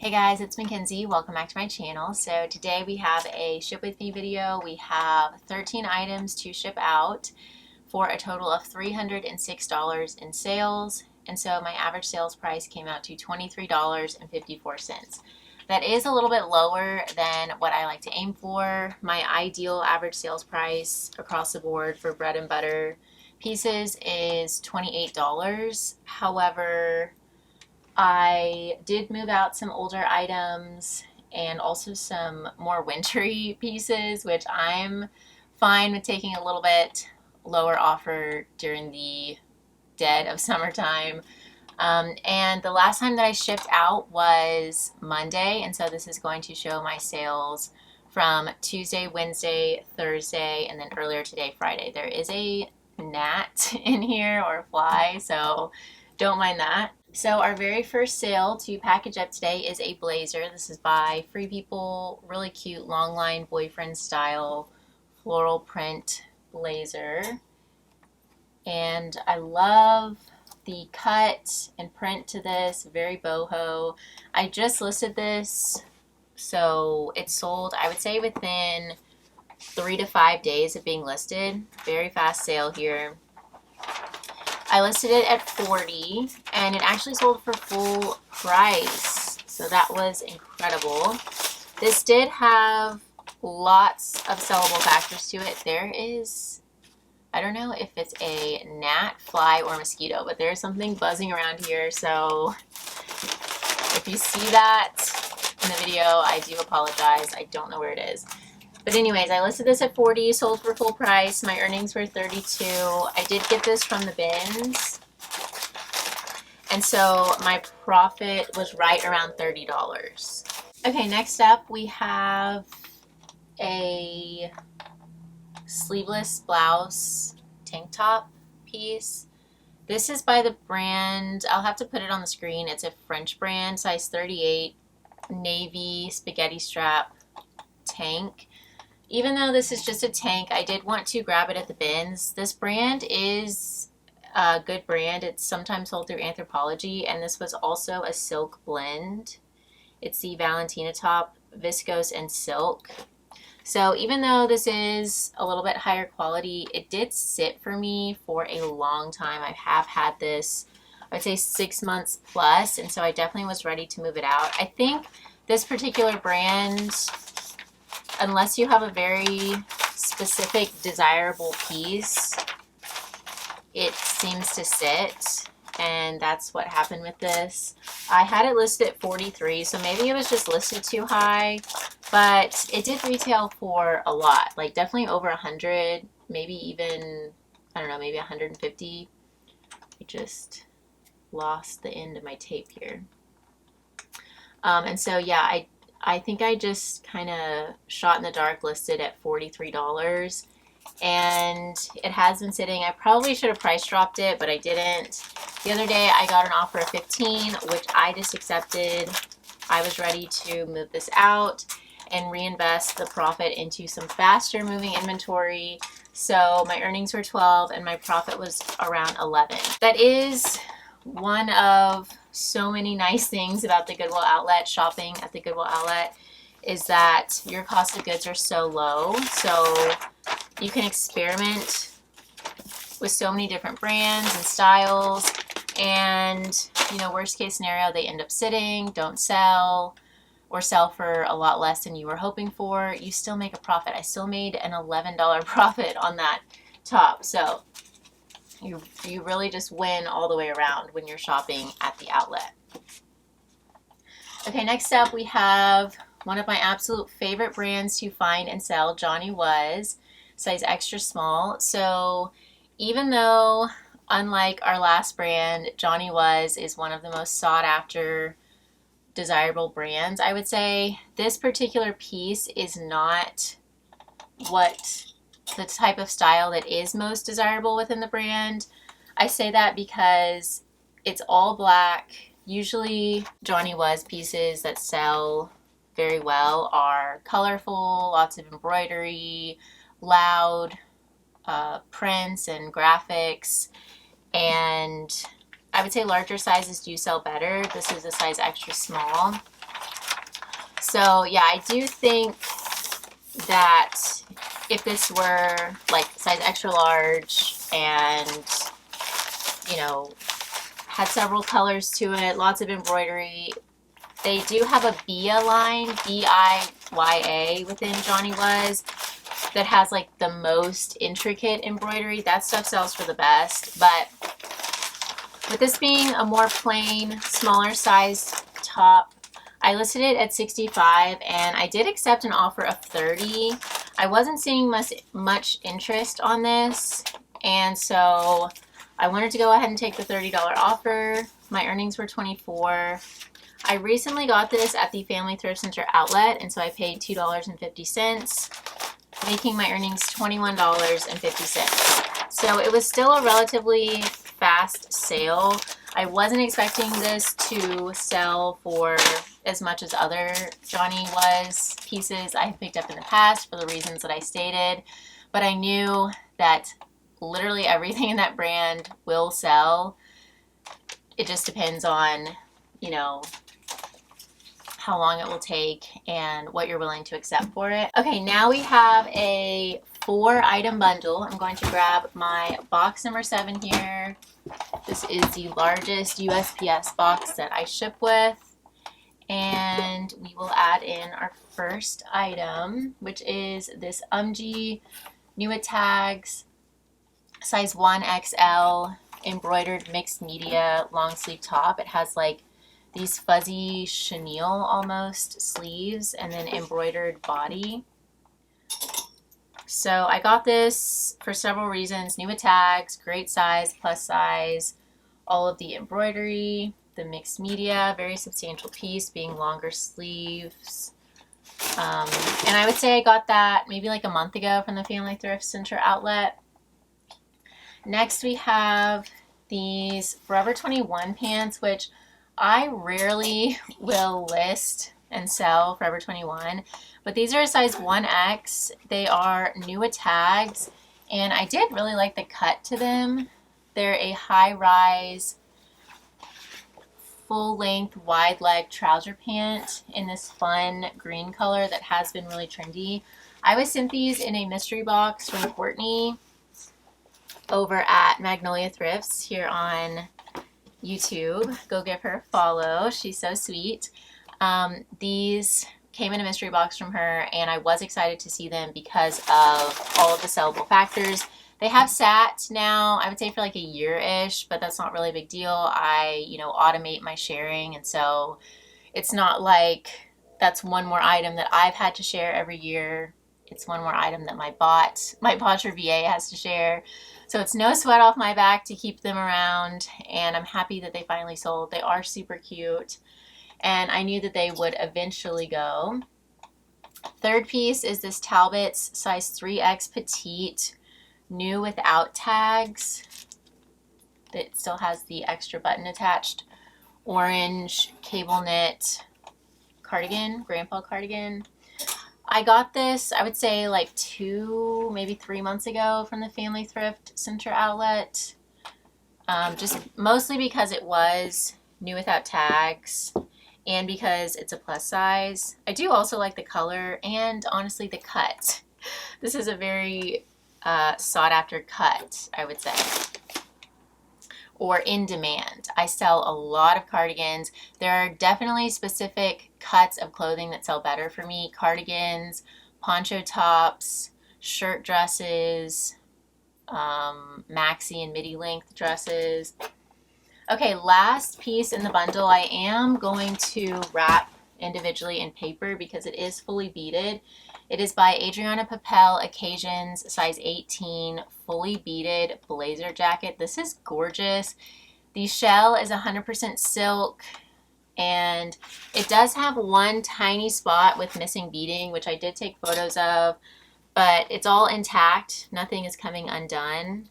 Hey guys, it's Mackenzie. Welcome back to my channel. So today we have a ship with me video. We have 13 items to ship out for a total of $306 in sales. And so my average sales price came out to $23.54. That is a little bit lower than what I like to aim for. My ideal average sales price across the board for bread and butter pieces is $28. However, I did move out some older items and also some more wintry pieces, which I'm fine with taking a little bit lower offer during the dead of summertime. And the last time that I shipped out was Monday, and so this is going to show my sales from Tuesday, Wednesday, Thursday, and then earlier today, Friday. There is a gnat in here, or a fly, so don't mind that. So our very first sale to package up today is a blazer. This is by Free People, really cute long line boyfriend style floral print blazer. And I love the cut and print to this, very boho. I just listed this, so it sold, I would say, within 3 to 5 days of being listed. Very fast sale here. I listed it at $40 and it actually sold for full price, so that was incredible. This did have lots of sellable factors to it. There is, I don't know if it's a gnat, fly, or mosquito, but there's something buzzing around here, so if you see that in the video, I do apologize. I don't know where it is. But anyways, I listed this at $40, sold for full price. My earnings were $32. I did get this from the bins, and so my profit was right around $30. Okay, next up we have a sleeveless blouse tank top piece. This is by the brand, I'll have to put it on the screen. It's a French brand, size 38, navy spaghetti strap tank. Even though this is just a tank, I did want to grab it at the bins. This brand is a good brand. It's sometimes sold through Anthropologie, and this was also a silk blend. It's the Valentina top, viscose and silk. So even though this is a little bit higher quality, it did sit for me for a long time. I have had this, I would say, 6 months plus, and so I definitely was ready to move it out. I think this particular brand, unless you have a very specific desirable piece, it seems to sit, and that's what happened with this. I had it listed at $43, so maybe it was just listed too high, but it did retail for a lot, like definitely over 100, maybe even, I don't know, maybe 150. I just lost the end of my tape here. And so yeah, I think I just kind of shot in the dark, listed at $43, and it has been sitting. I probably should have price dropped it, but I didn't. The other day I got an offer of $15, which I just accepted. I was ready to move this out and reinvest the profit into some faster moving inventory. So my earnings were $12 and my profit was around $11. That is one of so many nice things about the Goodwill outlet. Shopping at the Goodwill outlet is that your cost of goods are so low, so you can experiment with so many different brands and styles, and you know, worst case scenario, they end up sitting, don't sell, or sell for a lot less than you were hoping for. You still make a profit. I still made an $11 profit on that top, so you really just win all the way around when you're shopping at the outlet. Okay, next up we have one of my absolute favorite brands to find and sell, Johnny Was, size extra small. So even though, unlike our last brand, Johnny Was is one of the most sought after desirable brands, I would say, this particular piece is not what the type of style that is most desirable within the brand. I say that because it's all black. Usually Johnny Was pieces that sell very well are colorful, lots of embroidery, loud prints and graphics, and I would say larger sizes do sell better. This is a size extra small. So yeah, I do think that if this were like size extra large and, you know, had several colors to it, lots of embroidery. They do have a BIA line, B-I-Y-A, within Johnny Was that has like the most intricate embroidery. That stuff sells for the best. But with this being a more plain, smaller size top, I listed it at $65 and I did accept an offer of $30. I wasn't seeing much interest on this, and so I wanted to go ahead and take the $30 offer. My earnings were $24. I recently got this at the Family Thrift Center outlet, and so I paid $2.50, making my earnings $21.50. So it was still a relatively fast sale. I wasn't expecting this to sell for as much as other Johnny Was pieces I have picked up in the past for the reasons that I stated, but I knew that literally everything in that brand will sell. It just depends on, you know, how long it will take and what you're willing to accept for it. Okay, now we have a 4-item bundle. I'm going to grab my box number 7 here. This is the largest USPS box that I ship with. And we will add in our first item, which is this New Tags size 1XL embroidered mixed media long sleeve top. It has like these fuzzy chenille almost sleeves and then embroidered body. So I got this for several reasons. New Tags, great size, plus size, all of the embroidery, the mixed media, very substantial piece, being longer sleeves. And I would say I got that maybe like a month ago from the Family Thrift Center outlet. Next we have these Forever 21 pants, which I rarely will list and sell Forever 21, but these are a size 1X. They are New Tags, and I did really like the cut to them. They're a high-rise, full-length, wide-leg trouser pant in this fun green color that has been really trendy. I was sent these in a mystery box from Courtney over at Magnolia Thrifts here on YouTube. Go give her a follow. She's so sweet. These came in a mystery box from her, and I was excited to see them because of all of the sellable factors. They have sat now, I would say, for like a year-ish, but that's not really a big deal. I, automate my sharing, and so it's not like that's one more item that I've had to share every year. It's one more item that my PosherVA has to share. So it's no sweat off my back to keep them around, and I'm happy that they finally sold. They are super cute, and I knew that they would eventually go. Third piece is this Talbot's size 3X petite, new without tags. It still has the extra button attached. Orange cable knit cardigan, grandpa cardigan. I got this, I would say like 2, maybe 3 months ago from the Family Thrift Center outlet. Just mostly because it was new without tags and because it's a plus size. I do also like the color and honestly the cut. This is a very sought after cut, I would say, or in demand. I sell a lot of cardigans. There are definitely specific cuts of clothing that sell better for me. Cardigans, poncho tops, shirt dresses, maxi and midi length dresses. Okay, last piece in the bundle I am going to wrap individually in paper because it is fully beaded. It is by Adriana Papel Occasions, size 18, fully beaded blazer jacket. This is gorgeous. The shell is 100% silk, and it does have one tiny spot with missing beading, which I did take photos of, but it's all intact. Nothing is coming undone.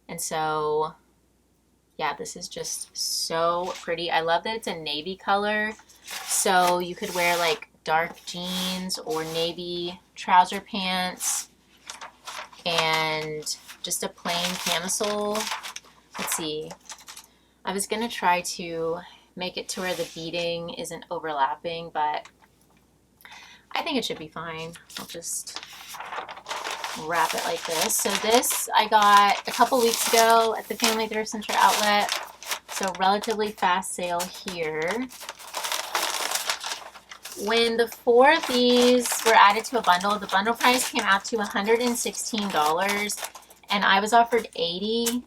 And so, yeah, this is just so pretty. I love that it's a navy color, so you could wear like dark jeans or navy trouser pants and just a plain camisole. Let's see. I was going to try to make it to where the beading isn't overlapping, but I think it should be fine. I'll just wrap it like this. So this I got a couple weeks ago at the Family Thrift Center outlet. So relatively fast sale here. When the 4 of these were added to a bundle, the bundle price came out to $116 and I was offered $80.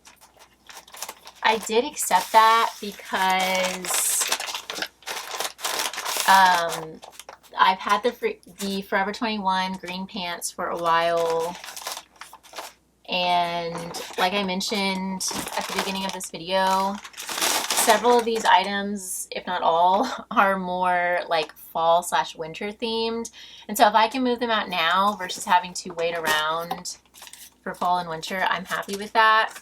I did accept that because I've had the Forever 21 green pants for a while, and like I mentioned at the beginning of this video, several of these items, if not all, are more like fall/winter themed. And so if I can move them out now versus having to wait around for fall and winter, I'm happy with that.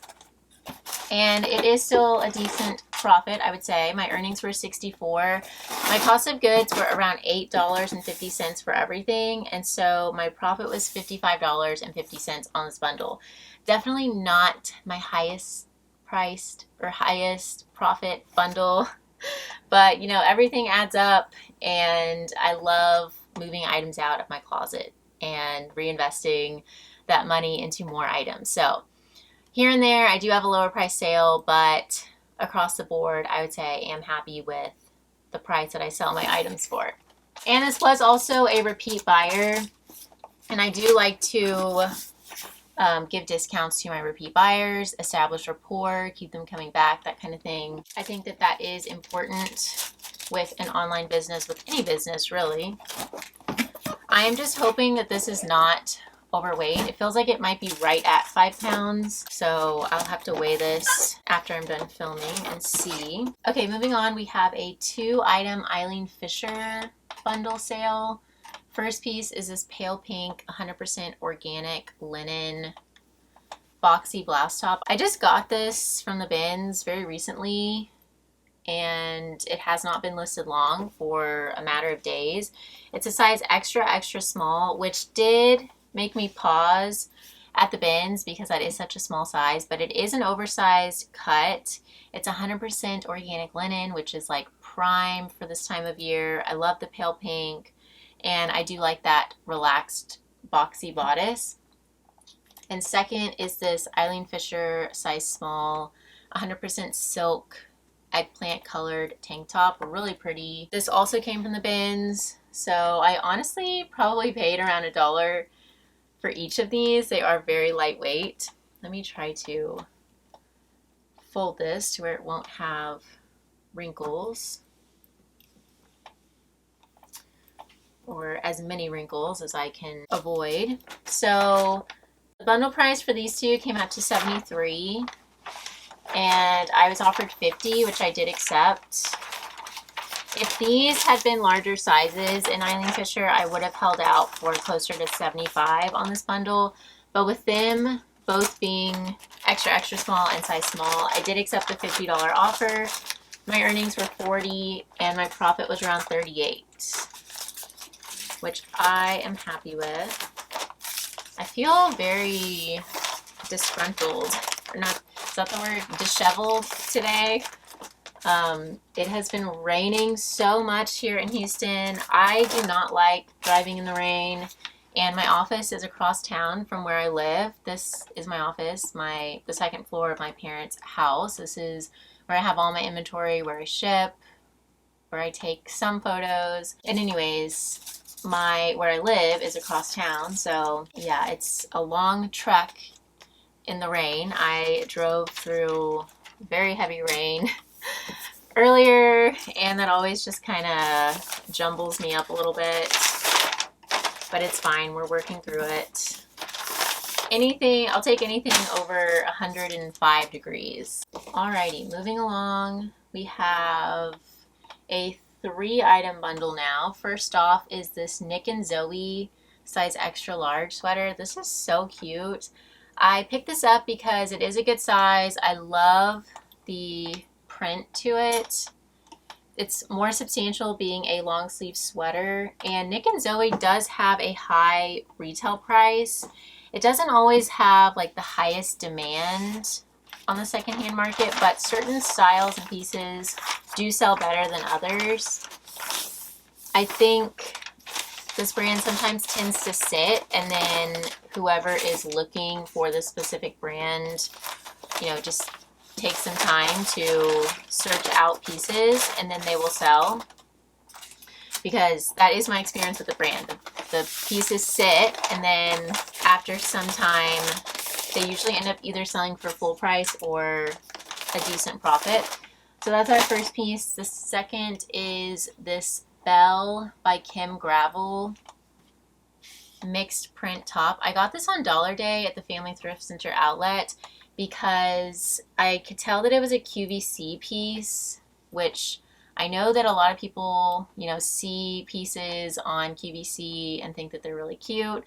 And it is still a decent profit, I would say. My earnings were $64. My cost of goods were around $8.50 for everything. And so my profit was $55.50 on this bundle. Definitely not my highest priced or highest profit bundle, but you know, everything adds up, and I love moving items out of my closet and reinvesting that money into more items. So here and there I do have a lower price sale, but across the board I would say I am happy with the price that I sell my items for. And this was also a repeat buyer, and I do like to give discounts to my repeat buyers, establish rapport, keep them coming back, that kind of thing. I think that that is important with an online business, with any business really. I am just hoping that this is not overweight. It feels like it might be right at 5 pounds, so I'll have to weigh this after I'm done filming and see. Okay, moving on, we have a 2-item Eileen Fisher bundle sale. First piece is this pale pink 100% organic linen boxy blouse top. I just got this from the bins very recently, and it has not been listed long, for a matter of days. It's a size extra extra small, which did make me pause at the bins because that is such a small size, but it is an oversized cut. It's 100% organic linen, which is like prime for this time of year. I love the pale pink, and I do like that relaxed boxy bodice. And second is this Eileen Fisher size small 100% silk eggplant colored tank top. Really pretty. This also came from the bins, so I honestly probably paid around $1 for each of these. They are very lightweight. Let me try to fold this to where it won't have wrinkles, or as many wrinkles as I can avoid. So the bundle price for these two came out to $73, and I was offered $50, which I did accept. If these had been larger sizes in Eileen Fisher, I would have held out for closer to $75 on this bundle, but with them both being extra extra small and size small, I did accept the $50 offer. My earnings were $40 and my profit was around $38, which I am happy with. I feel very disgruntled, or not, is that the word? Disheveled today. It has been raining so much here in Houston. I do not like driving in the rain, and my office is across town from where I live. This is my office, the second floor of my parents' house. This is where I have all my inventory, where I ship, where I take some photos. And anyways, where I live is across town, so yeah, it's a long trek in the rain. I drove through very heavy rain earlier, and that always just kind of jumbles me up a little bit, but it's fine. We're working through it. I'll take anything over 105 degrees. Alrighty, moving along, we have a 3-item bundle now. First off is this Nick and Zoe size extra large sweater. This is so cute. I picked this up because it is a good size. I love the print to it. It's more substantial being a long sleeve sweater, and Nick and Zoe does have a high retail price. It doesn't always have like the highest demand on the secondhand market, but certain styles and pieces do sell better than others. I think this brand sometimes tends to sit, and then whoever is looking for this specific brand, you know, just take some time to search out pieces and then they will sell. Because that is my experience with the brand. The pieces sit, and then after some time, they usually end up either selling for full price or a decent profit. So that's our first piece. The second is this Belle by Kim Gravel mixed print top. I got this on Dollar Day at the Family Thrift Center outlet because I could tell that it was a QVC piece, which I know that a lot of people, you know, see pieces on QVC and think that they're really cute,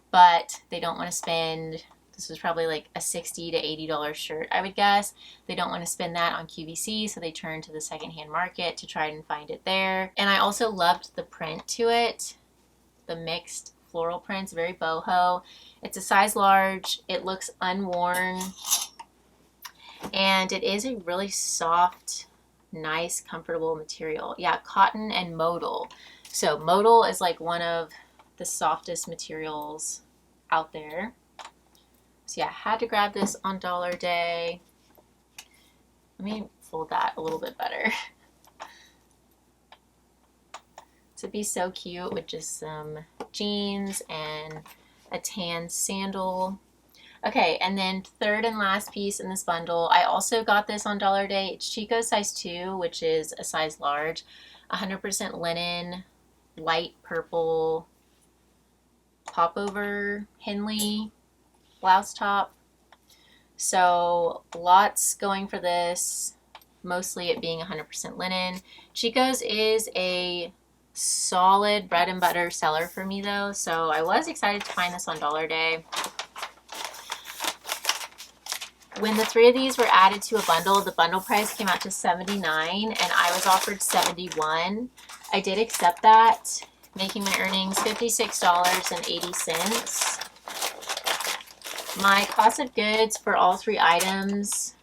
but they don't want to spend, this was probably like a $60 to $80 shirt, I would guess. They don't want to spend that on QVC, so they turn to the secondhand market to try and find it there. And I also loved the print to it, the mixed floral prints, very boho. It's a size large, it looks unworn, and it is a really soft, nice, comfortable material. Yeah, cotton and modal. So modal is like one of the softest materials out there. So yeah, I had to grab this on Dollar Day. Let me fold that a little bit better. To be so cute with just some jeans and a tan sandal. Okay, and then third and last piece in this bundle, I also got this on Dollar Day. It's Chico size 2, which is a size large. 100% linen, light purple, popover Henley blouse top. So lots going for this, mostly it being 100% linen. Chico's is a solid bread and butter seller for me though, so I was excited to find this on Dollar Day. When the 3 of these were added to a bundle, the bundle price came out to $79 and I was offered $71. I did accept that, making my earnings $56.80. My cost of goods for all 3 items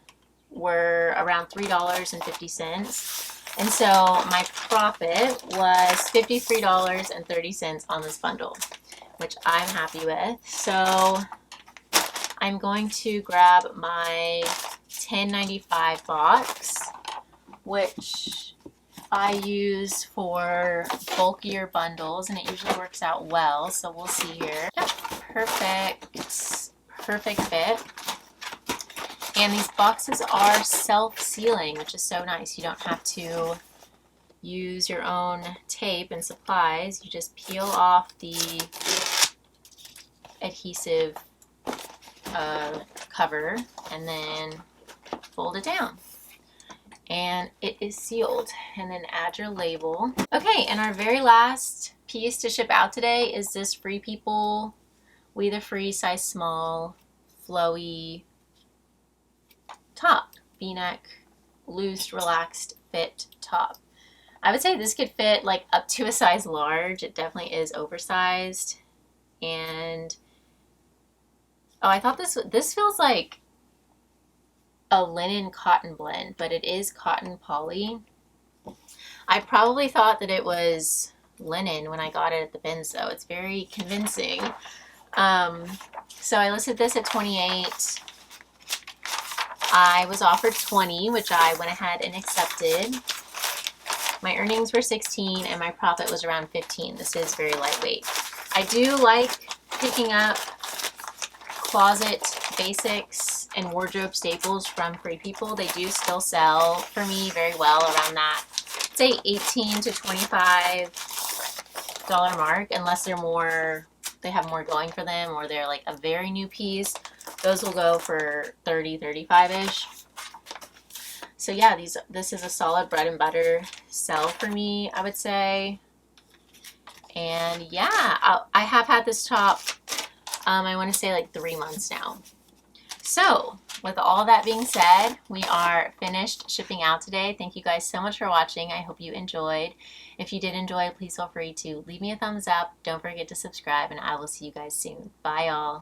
were around $3.50. And so my profit was $53.30 on this bundle, which I'm happy with. So I'm going to grab my $10.95 box, which I use for bulkier bundles, and it usually works out well, so we'll see here. Yep, perfect fit. And these boxes are self-sealing, which is so nice. You don't have to use your own tape and supplies. You just peel off the adhesive cover and then fold it down. And it is sealed. And then add your label. Okay, and our very last piece to ship out today is this Free People We the Free size small flowy top, v-neck, loose, relaxed fit top. I would say this could fit like up to a size large. It definitely is oversized. And oh, I thought this feels like a linen cotton blend, but it is cotton poly. I probably thought that it was linen when I got it at the bins though. It's very convincing. So I listed this at $28. I was offered $20, which I went ahead and accepted. My earnings were $16 and my profit was around $15. This is very lightweight. I do like picking up closet basics and wardrobe staples from Free People. They do still sell for me very well around that, say $18 to $25 mark, unless they're more, they have more going for them, or they're like a very new piece. Those will go for $30, $35-ish. So yeah, this is a solid bread and butter sell for me, I would say. And yeah, I have had this top, I want to say like 3 months now. So with all that being said, we are finished shipping out today. Thank you guys so much for watching. I hope you enjoyed. If you did enjoy, please feel free to leave me a thumbs up. Don't forget to subscribe, and I will see you guys soon. Bye, y'all.